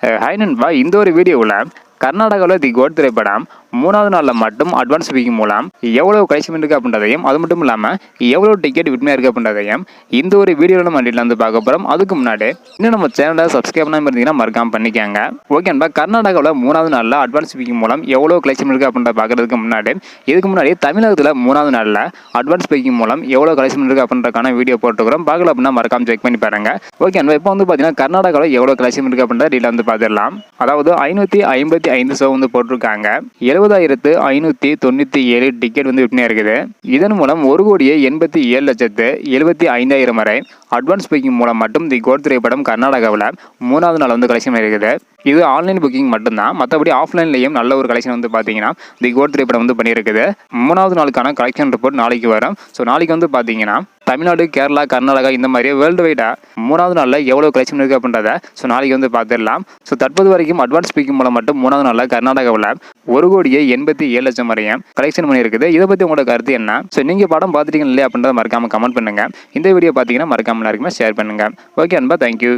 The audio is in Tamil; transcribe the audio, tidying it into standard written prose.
ஹாய் நண்பா, இந்த ஒரு வீடியோவில் கர்நாடகாவில் தி கோட் திரைப்படம் 3வது நாளில் மட்டும் அட்வான்ஸ் புக்கிங் மூலம் எவ்வளோ கலெக்ஷன் இருக்குது அப்படின்றதையும், அது மட்டும் இல்லாமல் எவ்வளோ டிக்கெட் விற்பனையாக இருக்குது அப்படின்றதையும் இந்த ஒரு வீடியோவில் நம்ம டீட்டெயில் வந்து பார்க்க போகிறோம். அதுக்கு முன்னாடி இன்னும் நம்ம சேனலை சப்ஸ்கிரைப் பண்ணாமல் இருந்தீங்கன்னா மறக்காம பண்ணிக்கோங்க. ஓகே நண்பா, கர்நாடகாவில் 3வது நாளில் அட்வான்ஸ் புக்கிங் மூலம் எவ்வளோ கலெக்ஷன் இருக்குது அப்படின்ற பார்க்குறதுக்கு முன்னாடி இதுக்கு முன்னாடி தமிழகத்தில் 3வது நாளில் அட்வான்ஸ் புக்கிங் மூலம் எவ்வளோ கலெக்ஷன் இருக்குது அப்படின்றக்கான வீடியோ போட்டுக்கிறோம். பார்க்கல அப்படின்னா மறக்காம செக் பண்ணி பாருங்க. ஓகே நண்பா, இப்போ வந்து பார்த்தீங்கன்னா கர்நாடகாவில் எவ்வளோ கலெக்ஷன் இருக்குது அப்படின்ற டீட்டெயில் வந்து பார்த்துடலாம். அதாவது 555 ஷோ வந்து போட்டிருக்காங்க. 70,597 டிக்கெட் வந்து விற்பனை இருக்குது. இதன் மூலம் 1,87,75,000 வரை அட்வான்ஸ் புக்கிங் மூலம் மட்டும் தி கோட் திரைப்படம் கர்நாடகாவில் 3வது நாள் வந்து கலெக்ஷன் இருக்குது. இது ஆன்லைன் புக்கிங் மட்டும்தான். மற்றபடி ஆஃப்லைன்லேயும் நல்ல ஒரு கலெக்ஷன் வந்து பார்த்தீங்கன்னா தி கோட் திரைப்படம் வந்து பண்ணியிருக்குது. 3வது நாளுக்கான கலெக்ஷன் ரிப்போர்ட் நாளைக்கு வரும். ஸோ நாளைக்கு வந்து பார்த்தீங்கன்னா தமிழ்நாடு, கேரளா, கர்நாடகா இந்த மாதிரி வேர்ல்டு வைடாக 3வது நாளில் எவ்வளோ கலெக்ஷன் இருக்குது அப்படின்றத ஸோ நாளைக்கு வந்து பார்த்துடலாம். ஸோ தற்போது வரைக்கும் அட்வான்ஸ் புக்கிங் மூலம் மட்டும் 3வது நாளில் கர்நாடகாவில் 1,87,00,000 வரையும் கலெக்ஷன் பண்ணியிருக்குது. இதை பற்றி உங்களோட கருத்து என்ன? ஸோ நீங்கள் படம் பார்த்துட்டீங்க இல்லையா அப்படின்றத மறக்காமல் கமெண்ட் பண்ணுங்கள். இந்த வீடியோ பார்த்தீங்கன்னா மறக்காமல் எல்லாருக்குமே ஷேர் பண்ணுங்கள். ஓகே அன்பா, தேங்க்யூ.